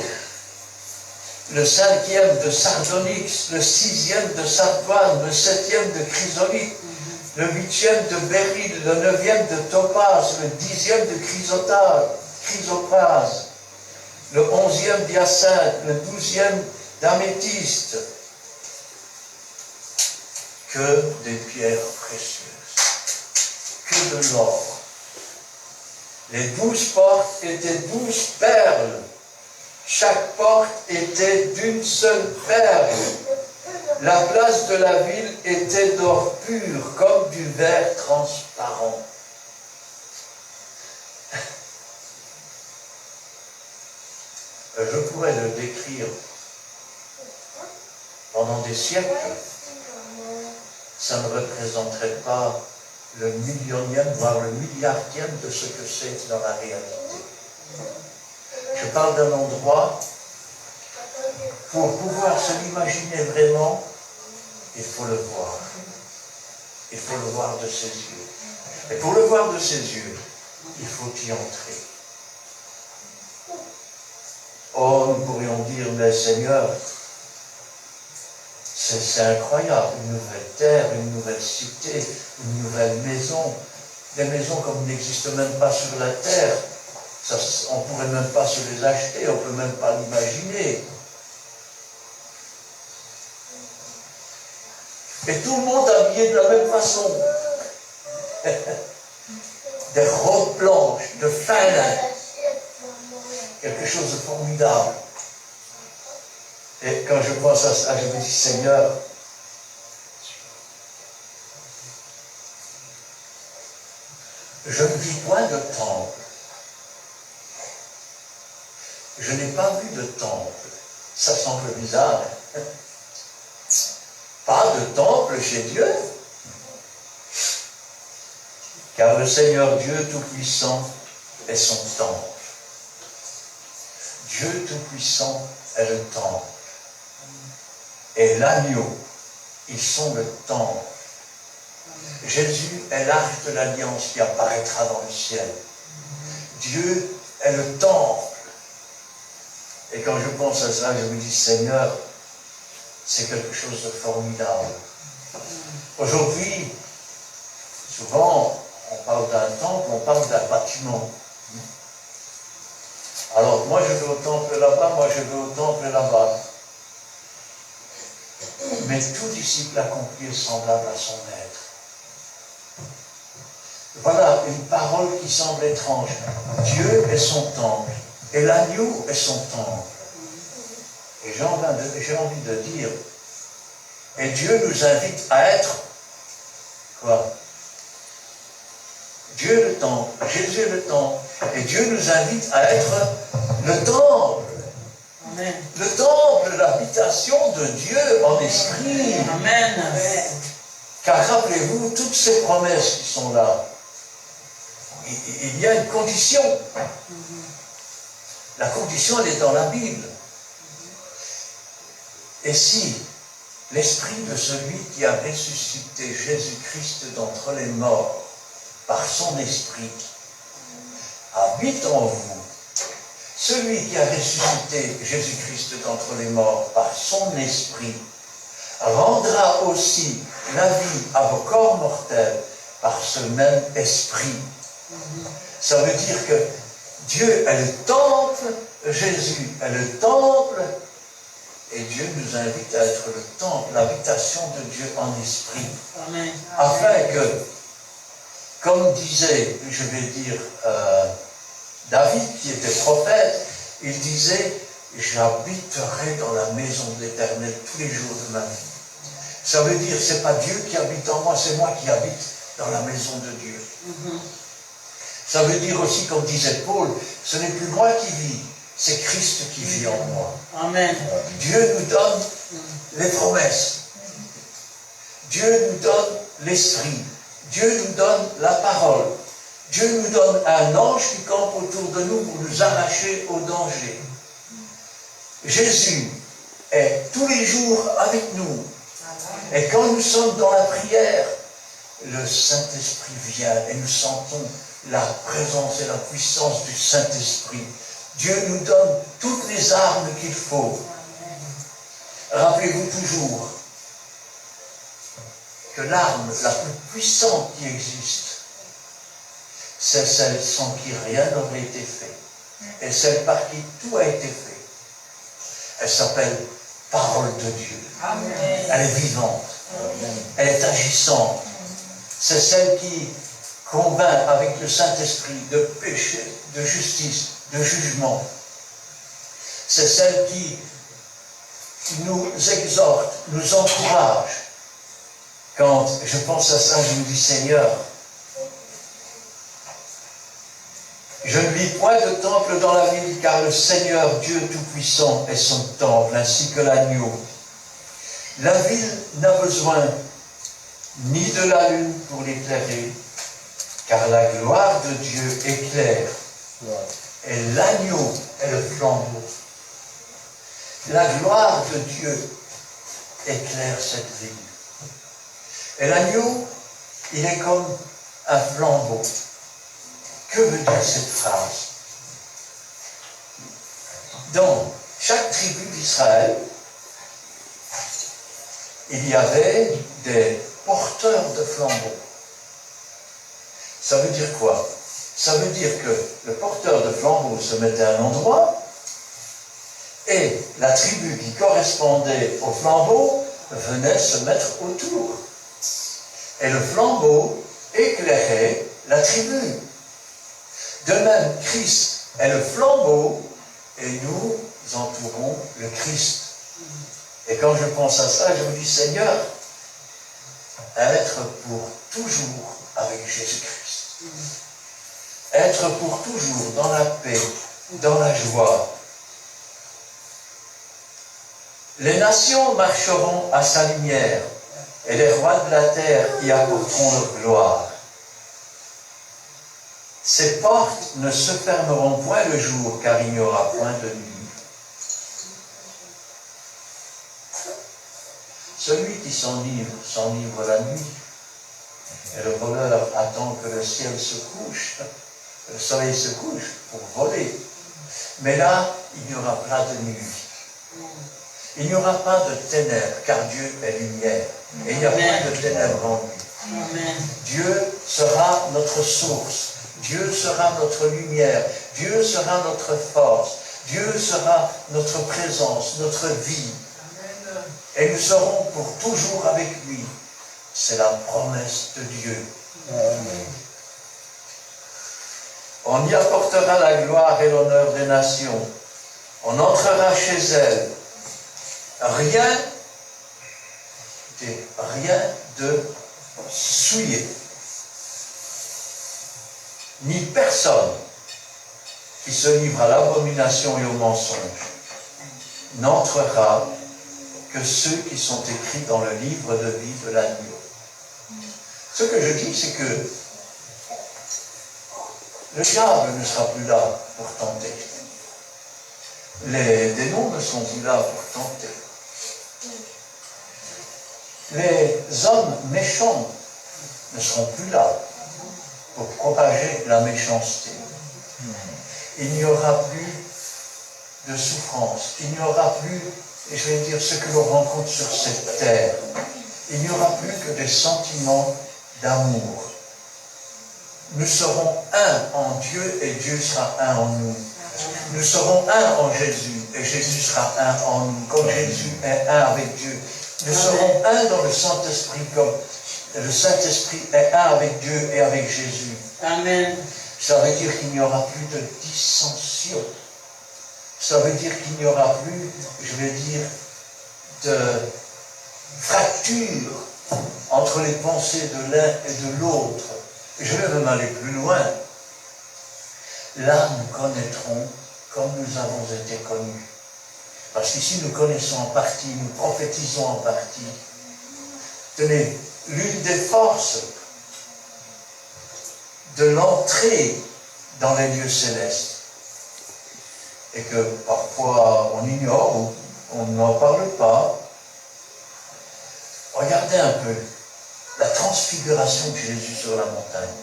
S1: le cinquième de sardonyx, le sixième de sardoine, le septième de chrysolite, le 8e de béryl, le 9e de topaz, le 10e de chrysoprase, le 11e d'hyacinthe, le 12e d'améthyste. Que des pierres précieuses, que de l'or. Les 12 portes étaient 12 perles. Chaque porte était d'une seule perle. La place de la ville était d'or pur, comme du verre transparent. Je pourrais le décrire pendant des siècles. Ça ne représenterait pas le millionième, voire le milliardième de ce que c'est dans la réalité. Je parle d'un endroit, pour pouvoir se l'imaginer vraiment, il faut le voir. Il faut le voir de ses yeux. Et pour le voir de ses yeux, il faut y entrer. Oh, nous pourrions dire, mais Seigneur, c'est incroyable, une nouvelle terre, une nouvelle cité, une nouvelle maison. Des maisons comme n'existent même pas sur la terre. Ça, on ne pourrait même pas se les acheter, on ne peut même pas l'imaginer. Et tout le monde habillé de la même façon. Des robes blanches, de fin lin. Quelque chose de formidable. Et quand je pense à ça, je me dis, Seigneur, je ne vis point de temple. Je n'ai pas vu de temple. Ça semble bizarre. Pas de temple chez Dieu. Car le Seigneur Dieu Tout-Puissant est son temple. Dieu Tout-Puissant est le temple. Et l'agneau, ils sont le temple. Jésus est l'arche de l'alliance qui apparaîtra dans le ciel. Dieu est le temple. Et quand je pense à ça, je me dis, Seigneur, c'est quelque chose de formidable. Aujourd'hui, souvent, on parle d'un temple, on parle d'un bâtiment. Alors, moi je vais au temple là-bas, moi je vais au temple là-bas. Mais tout disciple accompli est semblable à son maître. Voilà une parole qui semble étrange. Dieu est son temple, et l'agneau est son temple. Et j'ai envie de dire, et Dieu nous invite à être quoi? Dieu est le temple, Jésus est le temple, et Dieu nous invite à être le temple. Amen. Le temple, l'habitation de Dieu en esprit.
S2: Amen.
S1: Car rappelez-vous, toutes ces promesses qui sont là, il y a une condition. La condition, elle est dans la Bible. Et si l'esprit de celui qui a ressuscité Jésus-Christ d'entre les morts, par son esprit, habite en vous, celui qui a ressuscité Jésus-Christ d'entre les morts par son esprit, rendra aussi la vie à vos corps mortels par ce même esprit. Ça veut dire que Dieu est le temple, Jésus est le temple, et Dieu nous invite à être le temple, l'habitation de Dieu en esprit.
S2: Amen.
S1: Afin que, comme disait, je vais dire, David, qui était prophète, il disait, j'habiterai dans la maison de l'Éternel tous les jours de ma vie. Ça veut dire, c'est pas Dieu qui habite en moi, c'est moi qui habite dans la maison de Dieu. Ça veut dire aussi, comme disait Paul, ce n'est plus moi qui vis, c'est Christ qui vit en moi.
S2: Amen.
S1: Dieu nous donne les promesses. Dieu nous donne l'esprit. Dieu nous donne la parole. Dieu nous donne un ange qui campe autour de nous pour nous arracher au danger. Jésus est tous les jours avec nous. Et quand nous sommes dans la prière, le Saint-Esprit vient et nous sentons la présence et la puissance du Saint-Esprit. Dieu nous donne toutes les armes qu'il faut. Rappelez-vous toujours que l'arme la plus puissante qui existe, c'est celle sans qui rien n'aurait été fait, et celle par qui tout a été fait. Elle s'appelle Parole de Dieu.
S2: Amen.
S1: Elle est vivante,
S2: Amen.
S1: elle est agissante. C'est celle qui convainc avec le Saint-Esprit de péché, de justice, de jugement. C'est celle qui nous exhorte, nous encourage. Quand je pense à ça, je me dis, Seigneur, je ne vis point de temple dans la ville, car le Seigneur Dieu Tout-Puissant est son temple, ainsi que l'agneau. La ville n'a besoin ni de la lune pour l'éclairer, car la gloire de Dieu éclaire, et l'agneau est le flambeau. La gloire de Dieu éclaire cette ville. Et l'agneau, il est comme un flambeau. Que veut dire cette phrase? Dans chaque tribu d'Israël, il y avait des porteurs de flambeaux. Ça veut dire quoi? Ça veut dire que le porteur de flambeau se mettait à un endroit et la tribu qui correspondait au flambeau venait se mettre autour. Et le flambeau éclairait la tribu. De même, Christ est le flambeau et nous entourons le Christ. Et quand je pense à ça, je me dis, Seigneur, être pour toujours avec Jésus-Christ. Être pour toujours dans la paix, dans la joie. Les nations marcheront à sa lumière, et les rois de la terre y apporteront leur gloire. Ses portes ne se fermeront point le jour, car il n'y aura point de nuit. Celui qui s'enivre la nuit. Et le voleur attend que le ciel se couche, le soleil se couche pour voler. Mais là, il n'y aura pas de nuit. Il n'y aura pas de ténèbres, car Dieu est lumière. Et il n'y a pas de ténèbres en lui.
S2: Amen.
S1: Dieu sera notre source. Dieu sera notre lumière. Dieu sera notre force. Dieu sera notre présence, notre vie. Et nous serons pour toujours avec lui. C'est la promesse de Dieu. Amen. On y apportera la gloire et l'honneur des nations. On entrera chez elle. Rien de souillé. Ni personne qui se livre à l'abomination et au mensonge n'entrera que ceux qui sont écrits dans le livre de vie de l'agneau. Ce que je dis, c'est que le diable ne sera plus là pour tenter. Les démons ne sont plus là pour tenter. Les hommes méchants ne seront plus là pour propager la méchanceté. Il n'y aura plus de souffrance. Il n'y aura plus, et je vais dire, ce que l'on rencontre sur cette terre. Il n'y aura plus que des sentiments d'amour. Nous serons un en Dieu et Dieu sera un en nous. Nous serons un en Jésus et Jésus sera un en nous. Comme Jésus est un avec Dieu. Nous serons un dans le Saint-Esprit comme le Saint-Esprit est un avec Dieu et avec Jésus.
S2: Amen.
S1: Ça veut dire qu'il n'y aura plus de dissension. Ça veut dire qu'il n'y aura plus, je vais dire, de fracture entre les pensées de l'un et de l'autre. Je vais même aller plus loin. Là, nous connaîtrons comme nous avons été connus. Parce qu'ici, nous connaissons en partie, nous prophétisons en partie. Tenez, l'une des forces de l'entrée dans les lieux célestes, et que parfois on ignore ou on n'en parle pas, regardez un peu la transfiguration de Jésus sur la montagne.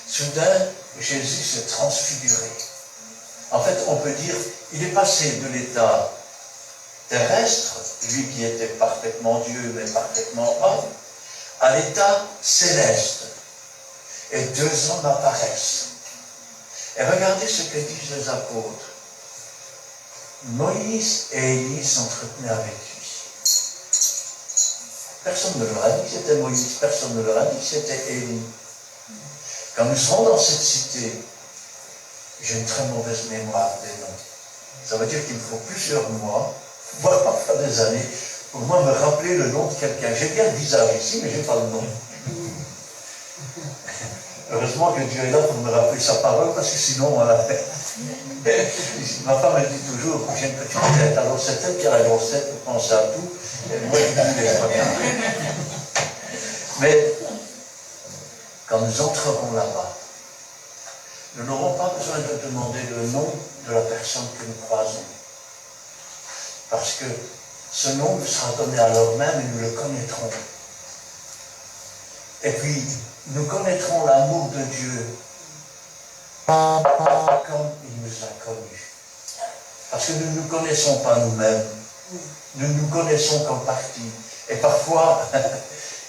S1: Soudain, Jésus s'est transfiguré. En fait, on peut dire, il est passé de l'état terrestre, lui qui était parfaitement Dieu mais parfaitement homme, à l'état céleste. Et deux hommes apparaissent. Et regardez ce que disent les apôtres. Moïse et Élie s'entretenaient avec lui. Personne ne leur a dit que c'était Moïse, personne ne leur a dit que c'était Élie. Quand nous serons dans cette cité, j'ai une très mauvaise mémoire des noms. Ça veut dire qu'il me faut plusieurs mois, voire parfois des années, pour moi me rappeler le nom de quelqu'un. J'ai bien le visage ici, mais je n'ai pas le nom. Heureusement que Dieu est là pour me rappeler sa parole, parce que sinon, voilà. Ma femme, elle dit toujours que j'ai une petite tête. Alors, c'est elle qui a la grosse tête pour penser à tout, et moi, je dis les premiers. Mais, quand nous entrerons là-bas, nous n'aurons pas besoin de demander le nom de la personne que nous croisons. Parce que ce nom nous sera donné à l'heure même et nous le connaîtrons. Et puis, nous connaîtrons l'amour de Dieu comme il nous a connus. Parce que nous ne nous connaissons pas nous-mêmes. Nous nous connaissons qu'en partie. Et parfois,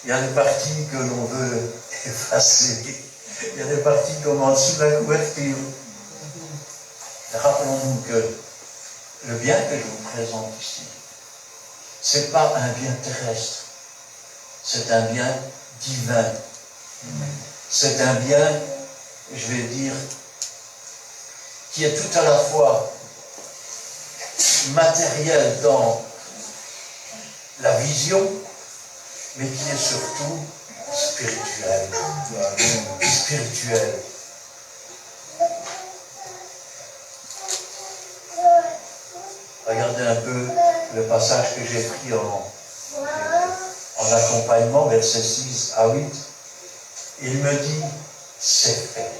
S1: il y a des parties que l'on veut effacer. Il y a des parties comme en dessous de la couverture. Rappelons-nous que le bien que je vous présente ici, ce n'est pas un bien terrestre. C'est un bien divin. C'est un bien, je vais dire, qui est tout à la fois matériel dans la vision, mais qui est surtout spirituel. Spirituel. Regardez un peu le passage que j'ai pris en accompagnement, versets 6 à 8. Il me dit, c'est fait.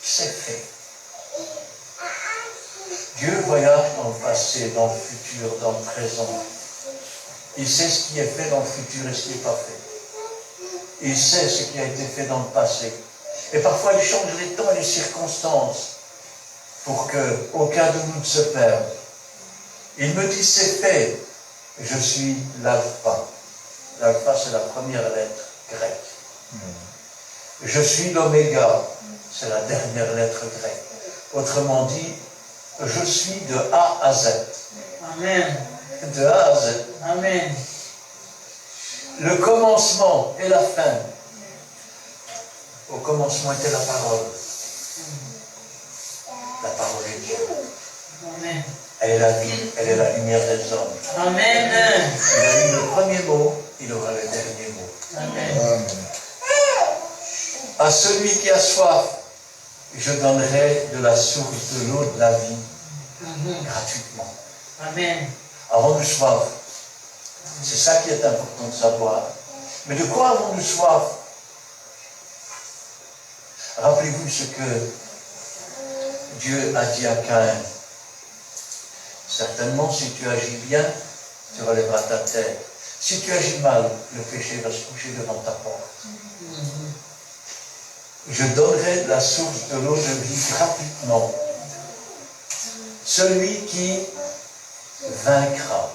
S1: C'est fait. Dieu voyage dans le passé, dans le futur, dans le présent. Il sait ce qui est fait dans le futur et ce qui n'est pas fait. Il sait ce qui a été fait dans le passé. Et parfois, il change les temps et les circonstances pour qu'aucun de nous ne se perde. Il me dit, c'est fait. Je suis l'alpha. L'alpha, c'est la première lettre grecque. Je suis l'oméga. C'est la dernière lettre grecque. Autrement dit, je suis de A à Z.
S2: Amen.
S1: De A à Z.
S2: Amen.
S1: Le commencement et la fin. Au commencement était la parole. La parole est Dieu.
S2: Amen.
S1: Elle est la vie, elle est la lumière des hommes.
S2: Amen.
S1: Il a eu le premier mot, il aura le dernier mot.
S2: Amen.
S1: À celui qui a soif, je donnerai de la source de l'eau de la vie, gratuitement.
S2: Amen.
S1: Avons-nous soif? C'est ça qui est important de savoir. Mais de quoi avons-nous soif? Rappelez-vous ce que Dieu a dit à Caïn. Certainement, si tu agis bien, tu relèveras ta tête. Si tu agis mal, le péché va se coucher devant ta porte. Je donnerai la source de l'eau de vie gratuitement. Celui qui vaincra.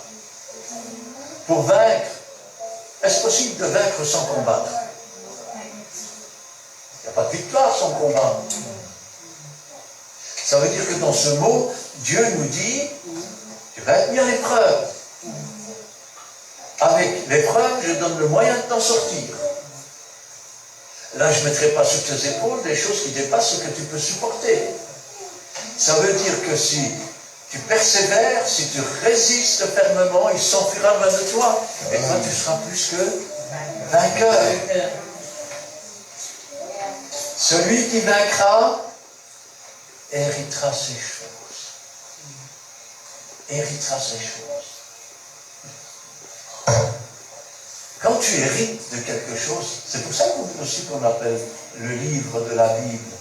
S1: Pour vaincre, est-ce possible de vaincre sans combattre? Il n'y a pas de victoire sans combat. Ça veut dire que dans ce mot, Dieu nous dit, tu vas être mis à l'épreuve. Avec l'épreuve, je donne le moyen de t'en sortir. Là, je ne mettrai pas sur tes épaules des choses qui dépassent ce que tu peux supporter. Ça veut dire que si tu persévères, si tu résistes fermement, il s'enfuira loin de toi. Et toi, tu seras plus que vainqueur. Celui qui vaincra héritera ces choses. Héritera ces choses. Quand tu hérites de quelque chose, c'est pour ça aussi qu'on appelle le livre de la Bible,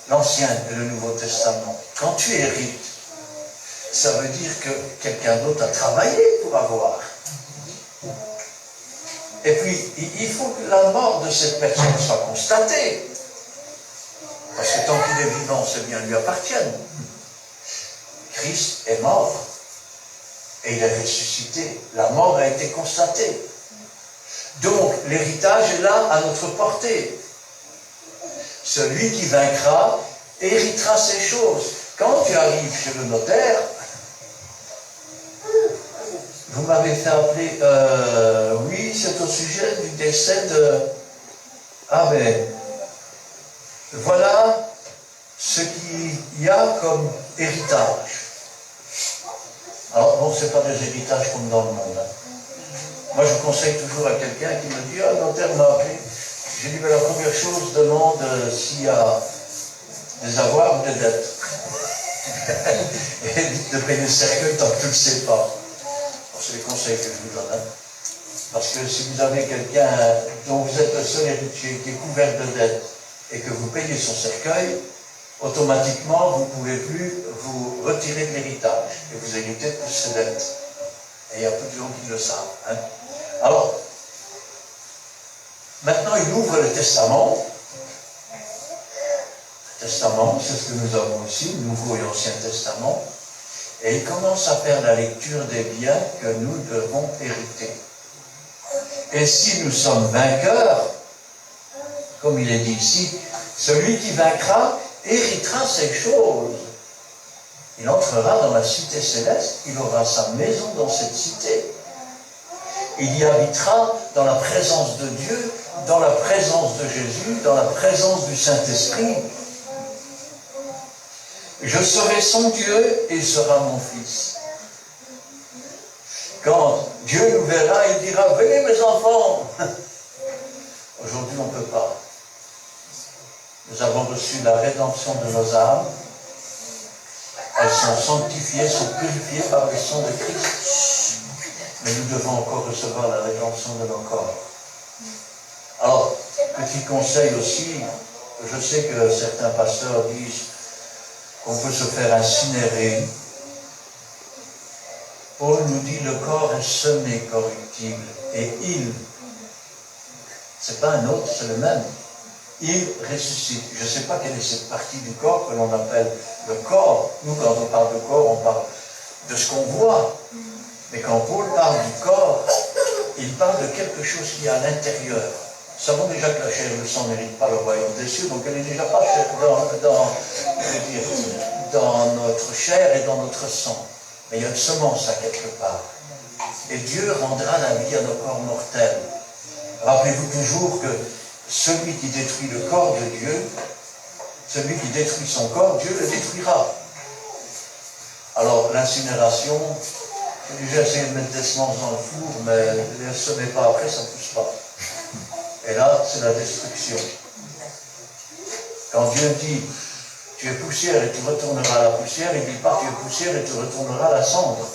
S1: l'Ancien et le Nouveau Testament. Quand tu hérites, ça veut dire que quelqu'un d'autre a travaillé pour avoir. Et puis, il faut que la mort de cette personne soit constatée. Parce que tant qu'il est vivant, ces biens lui appartiennent. Christ est mort et il est ressuscité. La mort a été constatée. Donc, l'héritage est là à notre portée. Celui qui vaincra héritera ces choses. Quand tu arrives chez le notaire, vous m'avez fait appeler, oui, c'est au sujet du décès de... Ah mais, voilà ce qu'il y a comme héritage. Alors, bon, ce n'est pas des héritages comme dans le monde. Moi, je conseille toujours à quelqu'un qui me dit, ah, le notaire m'a appelé. J'ai dit, mais la première chose, demande s'il y a des avoirs ou des dettes. Et évite de payer le cercueil tant que tu ne le sais pas. C'est les conseils que je vous donne. Hein. Parce que si vous avez quelqu'un dont vous êtes le seul héritier qui est couvert de dettes et que vous payez son cercueil, automatiquement, vous ne pouvez plus vous retirer de l'héritage et vous héritez de ses dettes. Et il y a peu de gens qui le savent. Hein. Alors, maintenant, il ouvre le testament. Le testament, c'est ce que nous avons ici, le Nouveau et Ancien Testament. Et il commence à faire la lecture des biens que nous devons hériter. Et si nous sommes vainqueurs, comme il est dit ici, celui qui vaincra héritera ces choses. Il entrera dans la cité céleste, il aura sa maison dans cette cité. Il y habitera dans la présence de Dieu, dans la présence de Jésus, dans la présence du Saint-Esprit. Je serai son Dieu et il sera mon fils. Quand Dieu nous verra, il dira, venez mes enfants. Aujourd'hui, on ne peut pas. Nous avons reçu la rédemption de nos âmes. Elles sont sanctifiées, sont purifiées par le sang de Christ. Mais nous devons encore recevoir la rédemption de nos corps. Alors, petit conseil aussi, je sais que certains pasteurs disent qu'on peut se faire incinérer. Paul nous dit le corps est semé corruptible et il, c'est pas un autre, c'est le même. Il ressuscite. Je ne sais pas quelle est cette partie du corps que l'on appelle le corps. Nous, quand on parle de corps, on parle de ce qu'on voit. Mais quand Paul parle du corps, il parle de quelque chose qui est à l'intérieur. Nous savons déjà que la chair et le sang ne méritent pas le royaume des cieux, donc elle n'est déjà pas dans notre chair et dans notre sang. Mais il y a une semence à quelque part. Et Dieu rendra la vie à nos corps mortels. Rappelez-vous toujours que celui qui détruit le corps de Dieu, celui qui détruit son corps, Dieu le détruira. Alors, l'incinération, j'ai déjà essayé de mettre des semences dans le four, mais ne les semez pas après, ça ne pousse pas. Et là, c'est la destruction. Quand Dieu dit, tu es poussière et tu retourneras à la poussière, il ne dit pas, tu es poussière et tu retourneras à la cendre.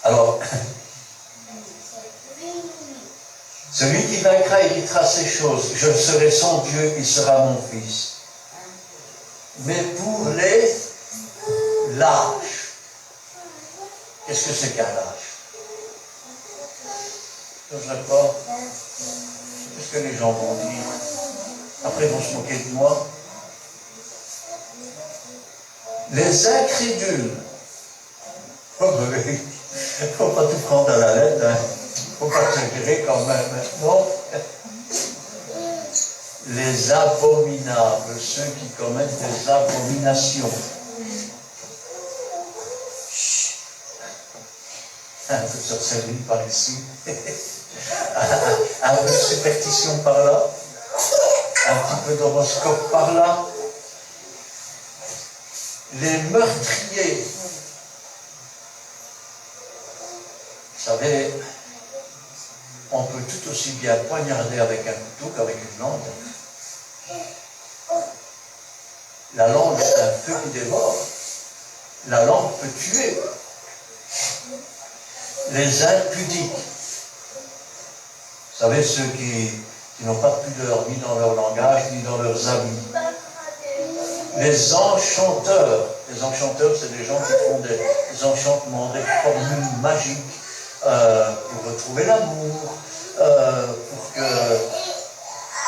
S1: Alors, celui qui vaincra héritera ces choses. Je serai son Dieu, il sera mon fils. Mais pour les lâches, qu'est-ce que c'est qu'un lâche? Je ne sais pas. Qu'est-ce que les gens vont dire? Après, ils vont se moquer de moi. Les incrédules. Oh, ben oui. Il ne faut pas tout prendre à la lettre. Hein. Il ne faut pas exagérer quand même. Non. Les abominables, ceux qui commettent des abominations. Un peu de sorcellerie par ici. Un peu de superstition par là. Un petit peu d'horoscope par là. Les meurtriers. Vous savez, on peut tout aussi bien poignarder avec un couteau qu'avec une langue. La langue est un feu qui dévore. La langue peut tuer. Les impudiques. Vous savez, ceux qui n'ont pas de pudeur, ni dans leur langage, ni dans leurs habits. Les enchanteurs. Les enchanteurs, c'est des gens qui font des enchantements, des formules magiques pour retrouver l'amour, pour que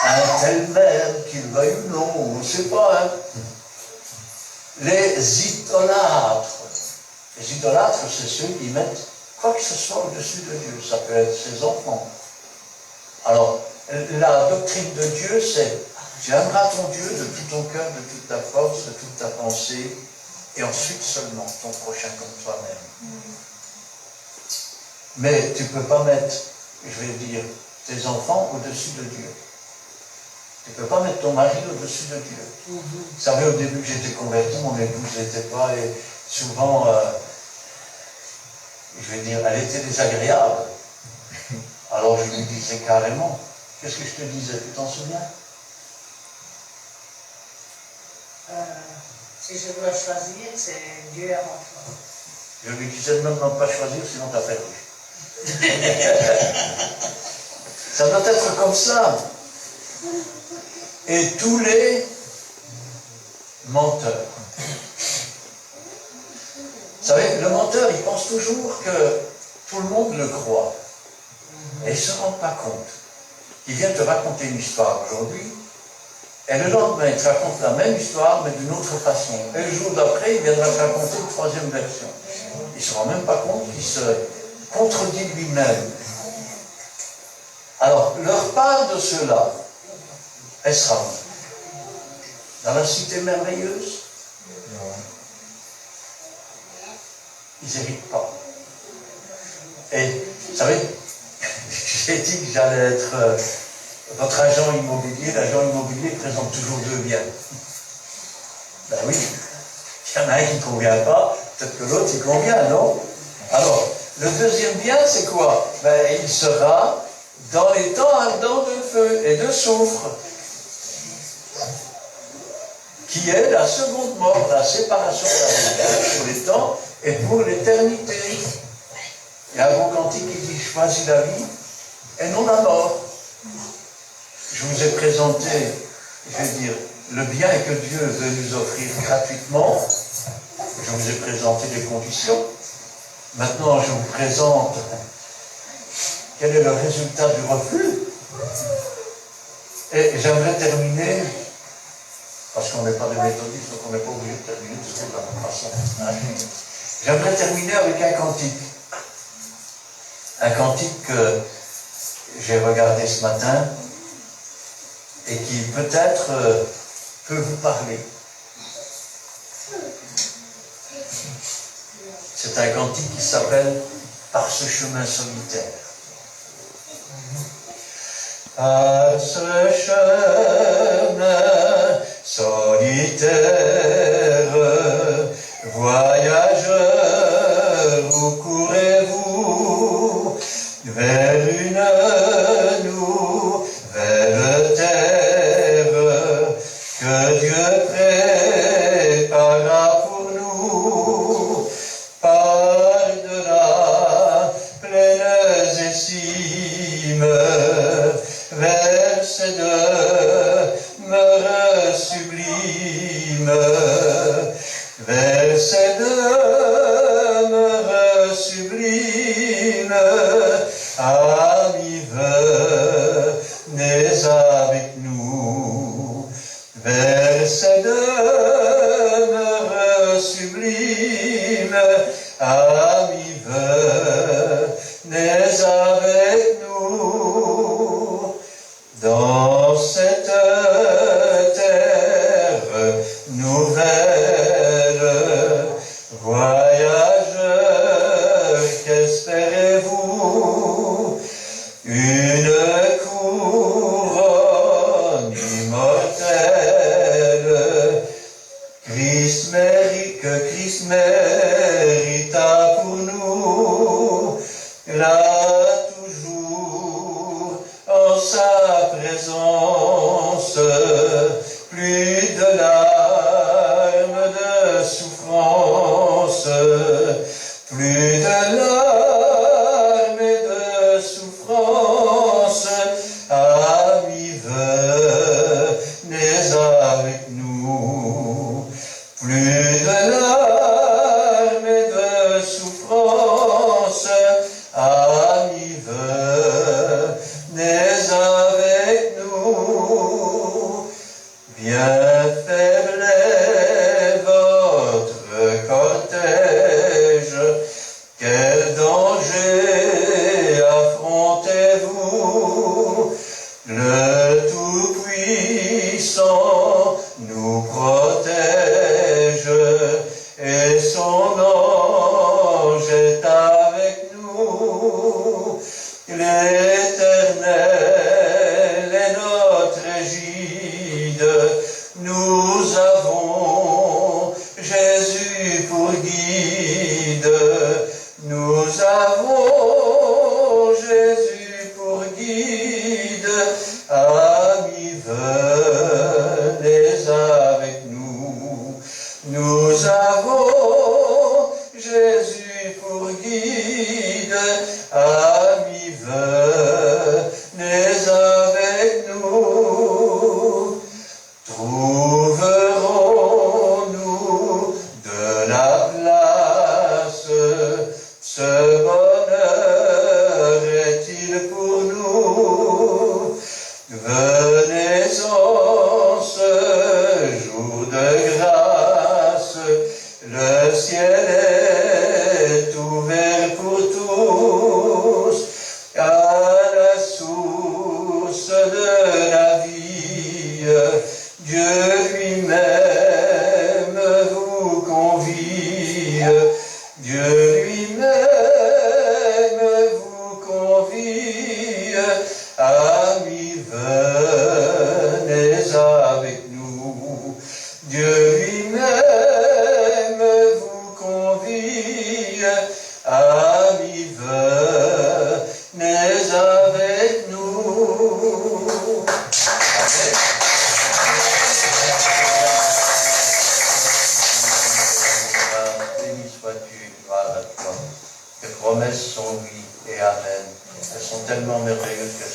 S1: un tel même, qu'il veuille ou non, on ne sait pas. Hein. les idolâtres. Les idolâtres, c'est ceux qui mettent quoi que ce soit au-dessus de Dieu. Ça peut être ses enfants. Alors, la doctrine de Dieu, c'est tu aimeras ton Dieu de tout ton cœur, de toute ta force, de toute ta pensée, et ensuite seulement ton prochain comme toi-même. Mais tu ne peux pas mettre, je vais dire, tes enfants au-dessus de Dieu. Tu ne peux pas mettre ton mari au-dessus de Dieu. Vous savez, au début que j'étais converti, mon épouse n'était pas, et souvent, je vais dire, elle était désagréable. Alors je lui disais carrément, qu'est-ce que je te disais, tu t'en souviens?
S2: Si je dois choisir, c'est Dieu avant toi.
S1: Je lui disais de même pas choisir, sinon t'as perdu. Ça doit être comme ça. Et tous les menteurs. Vous savez, le menteur, il pense toujours que tout le monde le croit. Et il ne se rend pas compte. Il vient te raconter une histoire aujourd'hui, et le lendemain, il te raconte la même histoire, mais d'une autre façon. Et le jour d'après, il viendra te raconter une troisième version. Il ne se rend même pas compte qu'il se contredit lui-même. Alors, leur part de cela, elle sera où? Dans la cité merveilleuse? Ils n'héritent pas. Et, vous savez, j'ai dit que j'allais être votre agent immobilier. L'agent immobilier présente toujours deux biens. Ben oui, il y en a un qui ne convient pas, peut-être que l'autre il convient, non? Alors, le deuxième bien, c'est quoi? Ben, il sera dans les temps ardents de feu et de soufre, qui est la seconde mort, la séparation de la lumière pour les temps et pour l'éternité. Il y a un beau cantique qui dit « Choisis la vie et non la mort ». Je vous ai présenté, je vais dire, le bien que Dieu veut nous offrir gratuitement. Je vous ai présenté les conditions. Maintenant, je vous présente quel est le résultat du refus. Et j'aimerais terminer, parce qu'on n'est pas des méthodistes, donc on n'est pas obligé de terminer toujours de la même façon. J'aimerais terminer avec un cantique. Un cantique que j'ai regardé ce matin et qui peut-être peut vous parler. C'est un cantique qui s'appelle « Par ce chemin solitaire ». Par ce chemin solitaire, voyageurs, où courez-vous vers une nouvelle terre que Dieu prépara pour nous, par-delà plaines et cimes, vers ces demeures sublimes, vers ces demeures sublimes, amis, venez avec nous, vers ces demeures sublimes, amis, venez avec nous, dans cette terre nouvelle, voyageurs, qu'espérez-vous? Une couronne immortelle, que Christ mérita pour nous, là toujours en sa présence, plus de larmes de souffrance, plus de larmes et de souffrance, amis, venez avec nous, plus de larmes et de souffrance, amis, venez avec nous, bien faible est votre protège. Quel danger affrontez-vous? Le Tout-Puissant nous protège et son ange est avec nous. L'Éternel est notre égide. Nous avons Jésus pour guide. Nous avons Jésus pour guide. Amis, venez avec nous. Nous avons Jésus pour guide. Amis, venez avec nous. Trouverons-nous de la place? Ce bonheur est-il pour nous? Venez en ce jour de grâce, le ciel est ouvert pour tous, à la source de la vie. Dieu lui-même vous convie. Dieu lui-même vous convie. Amis, venez avec nous. Dieu lui-même vous convie. Amis, venez avec nous. Amen. Béni sois-tu, gloire à toi. Tes promesses sont oui et amen. Elles sont tellement merveilleuses que